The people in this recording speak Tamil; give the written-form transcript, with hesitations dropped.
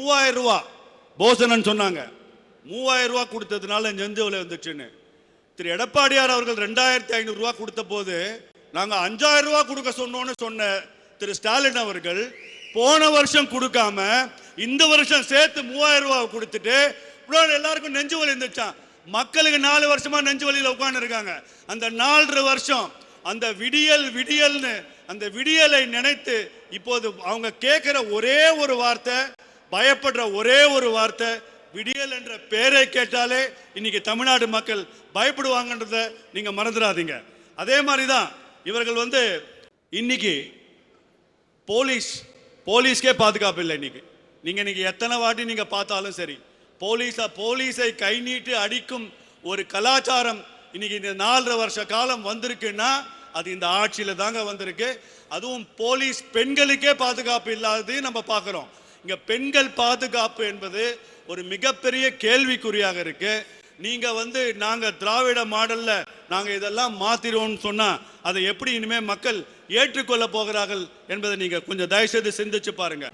3000 ரூபாய் போசனன் சொன்னாங்க. 3000 ரூபாய் கொடுத்ததுனால நெஞ்சுவலி வந்துச்சுன்னு. திரு எடப்பாடியார் அவர்கள் 2500 ரூபாய் கொடுத்த போது நாங்கள் 5000 ரூபாய் கொடுக்க சொன்னோன்னு சொன்ன திரு ஸ்டாலின் அவர்கள் போன வருஷம் கொடுக்காம இந்த வருஷம் சேர்த்து 3000 ரூபாய் கொடுத்துட்டு எல்லாருக்கும் நெஞ்சு வலி இருந்துச்சான். மக்களுக்கு 4 வருஷமா நெஞ்சு வலியில் உட்கார்ந்து இருக்காங்க. அந்த 4.5 வருஷம் அந்த விடியல்னு அந்த விடியலை நினைத்து இப்போது அவங்க கேட்கிற ஒரே ஒரு வார்த்தை, பயப்படுற ஒரே ஒரு வார்த்தை, விடியல் என்ற பெயரை கேட்டாலே இன்னைக்கு தமிழ்நாடு மக்கள் பயப்படுவாங்கன்றத நீங்க மறந்துடாதீங்க. அதே மாதிரி தான் இவர்கள் இன்னைக்கு போலீஸ்க்கே பாதுகாப்பு இல்லை. இன்னைக்கு எத்தனை வாட்டி நீங்க பார்த்தாலும் சரி, போலீஸை கை நீட்டு அடிக்கும் ஒரு கலாச்சாரம் இன்னைக்கு இந்த 4.5 வருஷ காலம் வந்திருக்குன்னா அது இந்த ஆட்சியில தாங்க வந்திருக்கு. அதுவும் போலீஸ் பெண்களுக்கே பாதுகாப்பு இல்லாதது நம்ம பார்க்கிறோம். இங்க பெண்கள் பாதுகாப்பு என்பது ஒரு மிகப்பெரிய கேள்விக்குறியாக இருக்கு. நீங்க நாங்க திராவிட மாடல்ல நாங்க இதெல்லாம் மாத்திரோம்னு சொன்னா அதை எப்படி இனிமே மக்கள் ஏற்றுக்கொள்ள போகிறார்கள் என்பதை நீங்க கொஞ்சம் தயவு செய்து சிந்திச்சு பாருங்க.